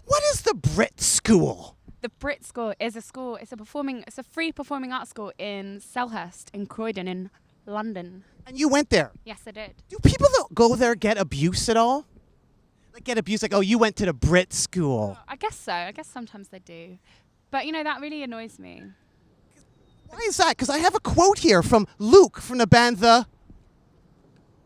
What is the Brit School? The Brit School is a school. It's a free performing arts school in Selhurst in Croydon in London. And you went there. Yes, I did. Do people that go there get abuse at all? Like get abuse, like, oh, you went to the Brit School. I guess so. I guess sometimes they do. But, that really annoys me. Why is that? Because I have a quote here from Luke from the band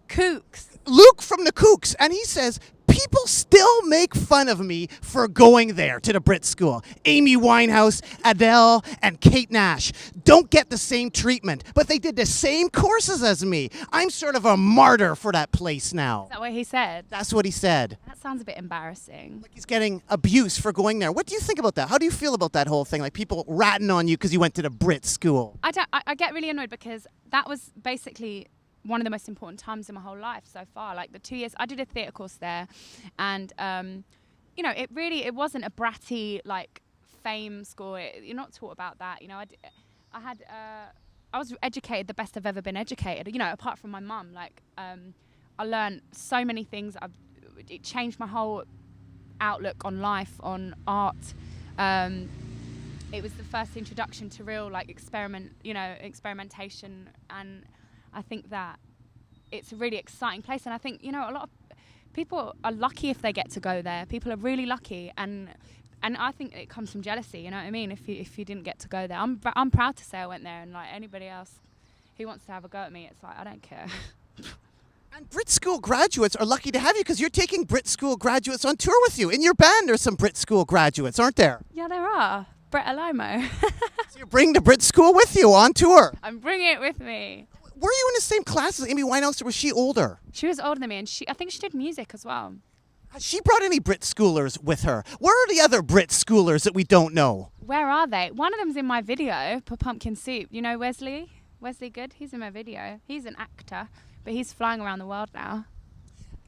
Kooks. Luke from the Kooks, and he says, people still make fun of me for going there to the Brit School. Amy Winehouse, Adele, and Kate Nash don't get the same treatment, but they did the same courses as me. I'm sort of a martyr for that place now. Is that what he said? That's what he said. That sounds a bit embarrassing. Like he's getting abuse for going there. What do you think about that? How do you feel about that whole thing? Like people ratting on you because you went to the Brit School. I get really annoyed because that was basically one of the most important times in my whole life so far. Like the 2 years, I did a theatre course there, and it wasn't a bratty like fame school. You're not taught about that. I was educated the best I've ever been educated. Apart from my mum, I learned so many things. It changed my whole outlook on life, on art. It was the first introduction to real experimentation, and I think that it's a really exciting place, and I think a lot of people are lucky if they get to go there. People are really lucky, and I think it comes from jealousy. You know what I mean? If you didn't get to go there, I'm proud to say I went there, and like anybody else who wants to have a go at me, it's like I don't care. And Brit School graduates are lucky to have you because you're taking Brit School graduates on tour with you. In your band, there's some Brit School graduates, aren't there? Yeah, there are. Brett Alimo. So you're bringing the Brit School with you on tour. I'm bringing it with me. Were you in the same class as Amy Winehouse, or was she older? She was older than me, and I think she did music as well. Has she brought any Brit Schoolers with her? Where are the other Brit Schoolers that we don't know? Where are they? One of them's in my video for Pumpkin Soup. You know Wesley? Wesley Good? He's in my video. He's an actor, but he's flying around the world now.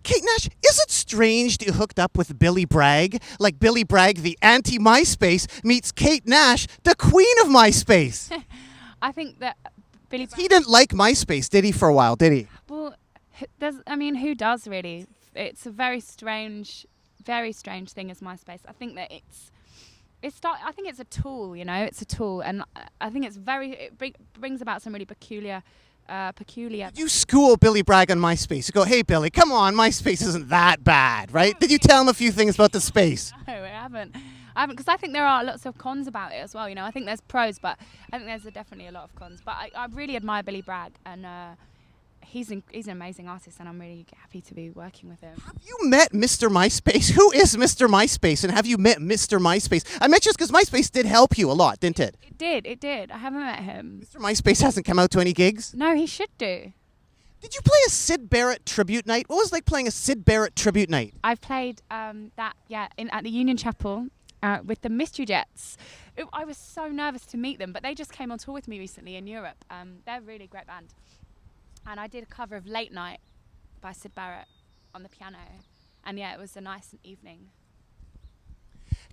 Kate Nash, is it strange that you hooked up with Billy Bragg? Like Billy Bragg, the anti-MySpace, meets Kate Nash, the queen of MySpace. I think that Billy Bragg... He didn't like MySpace, did he, for a while, did he? Well, who does really? It's a very strange thing as MySpace. I think that I think it's a tool, it's a tool, and I think it brings about some really peculiar. Did you school Billy Bragg on MySpace? You go, hey Billy, come on, MySpace isn't that bad, right? Did you tell him a few things about the space? No, I haven't, because I think there are lots of cons about it as well. I think there's pros, but I think there's definitely a lot of cons. But I really admire Billy Bragg, and he's an amazing artist, and I'm really happy to be working with him. Have you met Mr. MySpace? Who is Mr. MySpace, and have you met Mr. MySpace? I met you because MySpace did help you a lot, didn't it? It did. I haven't met him. Mr. MySpace hasn't come out to any gigs? No, he should do. Did you play a Syd Barrett tribute night? What was it like playing a Syd Barrett tribute night? I've played at the Union Chapel with the Mystery Jets. I was so nervous to meet them, but they just came on tour with me recently in Europe. They're a really great band. And I did a cover of Late Night by Syd Barrett on the piano. And yeah, it was a nice evening.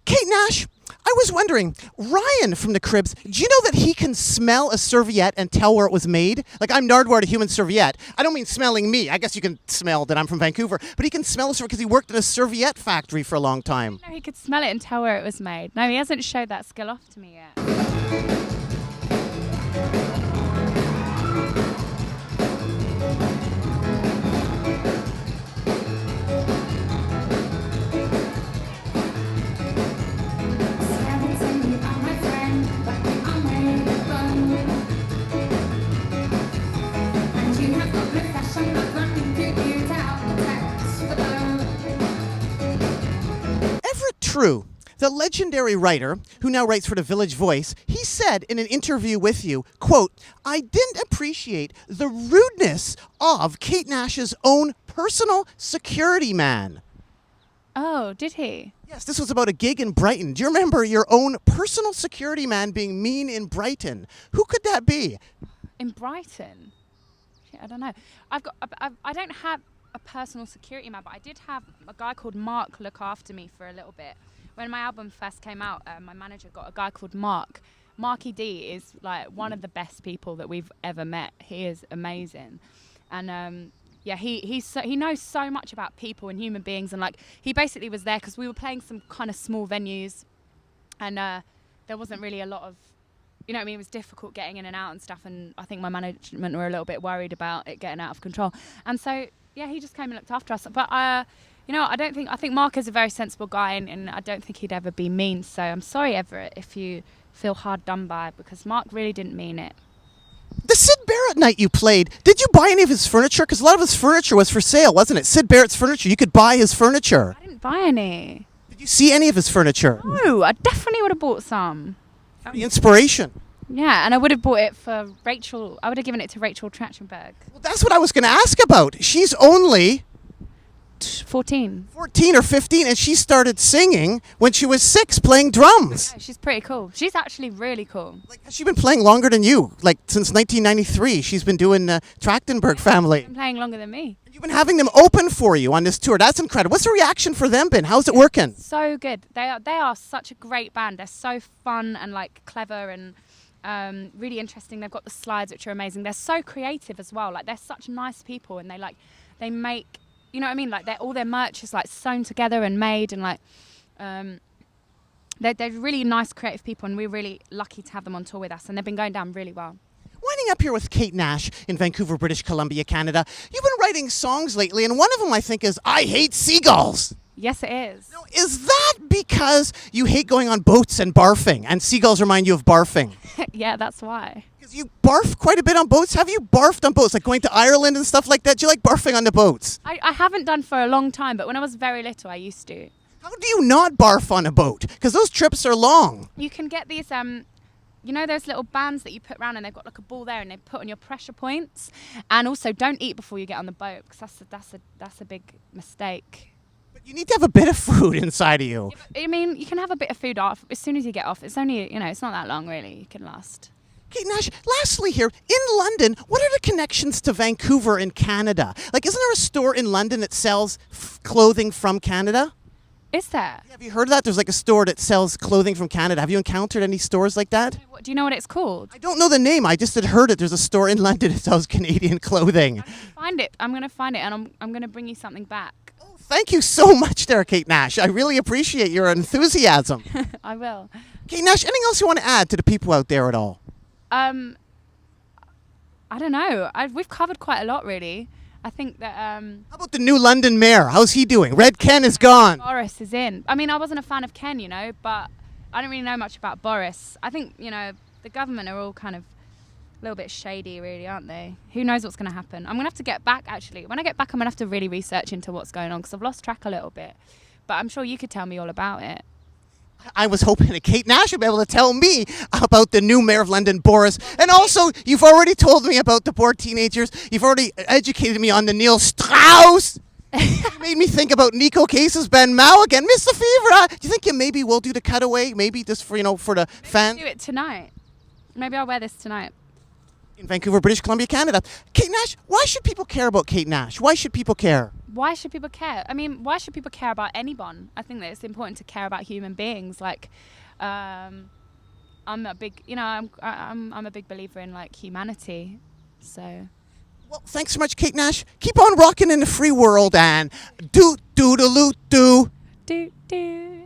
Kate Nash, I was wondering, Ryan from the Cribs, do you know that he can smell a serviette and tell where it was made? Like, I'm Nardwuar, the human serviette. I don't mean smelling me. I guess you can smell that I'm from Vancouver. But he can smell a serviette because he worked in a serviette factory for a long time. No, he could smell it and tell where it was made. No, he hasn't showed that skill off to me yet. True. The legendary writer, who now writes for The Village Voice, he said in an interview with you, quote, I didn't appreciate the rudeness of Kate Nash's own personal security man. Oh, did he? Yes, this was about a gig in Brighton. Do you remember your own personal security man being mean in Brighton? Who could that be? In Brighton? Shit, I don't know. I don't have a personal security man, but I did have a guy called Mark look after me for a little bit. When my album first came out, my manager got a guy called Mark. Marky D is like one of the best people that we've ever met. He is amazing. And yeah, he knows so much about people and human beings, and like he basically was there because we were playing some kind of small venues, and there wasn't really a lot of, you know what I mean, it was difficult getting in and out and stuff, and I think my management were a little bit worried about it getting out of control, and so yeah, he just came and looked after us. But you know, I think Mark is a very sensible guy, and I don't think he'd ever be mean. So I'm sorry, Everett, if you feel hard done by, because Mark really didn't mean it. The Sid Barrett night you played, did you buy any of his furniture? Because a lot of his furniture was for sale, wasn't it? Sid Barrett's furniture. You could buy his furniture. I didn't buy any. Did you see any of his furniture? No, I definitely would have bought some. The inspiration. Yeah, and I would have bought it for Rachel. I would have given it to Rachel Trachtenberg. Well, that's what I was going to ask about. She's only 14. 14 or 15, and she started singing when she was 6, playing drums. Yeah, she's pretty cool. She's actually really cool. Like, has she been playing longer than you? Like, since 1993, she's been doing Trachtenberg family. Been playing longer than me. You've been having them open for you on this tour. That's incredible. What's the reaction for them been? How's it working? So good. They are such a great band. They're so fun and like clever and really interesting. They've got the slides, which are amazing. They're so creative as well. Like, they're such nice people, and they make, you know what I mean? Like, all their merch is like sewn together and made, and like they're really nice, creative people, and we're really lucky to have them on tour with us. And they've been going down really well. Winding up here with Kate Nash in Vancouver, British Columbia, Canada. You've been writing songs lately, and one of them I think is "I Hate Seagulls." Yes, it is. Now, is that because you hate going on boats and barfing, and seagulls remind you of barfing? Yeah, that's why. Because you barf quite a bit on boats. Have you barfed on boats, like going to Ireland and stuff like that? Do you like barfing on the boats? I haven't done for a long time, but when I was very little, I used to. How do you not barf on a boat? Because those trips are long. You can get these, you know, those little bands that you put around, and they've got like a ball there, and they put on your pressure points. And also, don't eat before you get on the boat, because that's a big mistake. But you need to have a bit of food inside of you. I mean, you can have a bit of food off as soon as you get off. It's only, you know, it's not that long really. You can last. Kate Nash, lastly here, in London, what are the connections to Vancouver and Canada? Like, isn't there a store in London that sells clothing from Canada? Is there? Have you heard of that? There's like a store that sells clothing from Canada. Have you encountered any stores like that? Do you know what it's called? I don't know the name. I just had heard it. There's a store in London that sells Canadian clothing. Find it. I'm going to find it, and I'm going to bring you something back. Oh, thank you so much there, Kate Nash. I really appreciate your enthusiasm. I will. Kate Nash, anything else you want to add to the people out there at all? I don't know. We've covered quite a lot, really. I think that How about the new London mayor? How's he doing? Red Ken is gone. Boris is in. I mean, I wasn't a fan of Ken, you know, but I don't really know much about Boris. I think, you know, the government are all kind of a little bit shady, really, aren't they? Who knows what's going to happen? I'm going to have to get back, actually. When I get back, I'm going to have to really research into what's going on, because I've lost track a little bit. But I'm sure you could tell me all about it. I was hoping that Kate Nash would be able to tell me about the new mayor of London, Boris. And also, you've already told me about the poor teenagers. You've already educated me on the Neil Strauss. You made me think about Nico Case's Ben Mao again. Mr. Fever, do you think you maybe will do the cutaway? Maybe just for, you know, for the fans? Do it tonight. Maybe I'll wear this tonight. In Vancouver, British Columbia, Canada. Kate Nash, why should people care about Kate Nash? Why should people care? Why should people care? I mean, why should people care about anyone? I think that it's important to care about human beings. Like, I'm a big, you know, I'm a big believer in like humanity. So. Well, thanks so much, Kate Nash. Keep on rocking in the free world and do do do do do. Do do.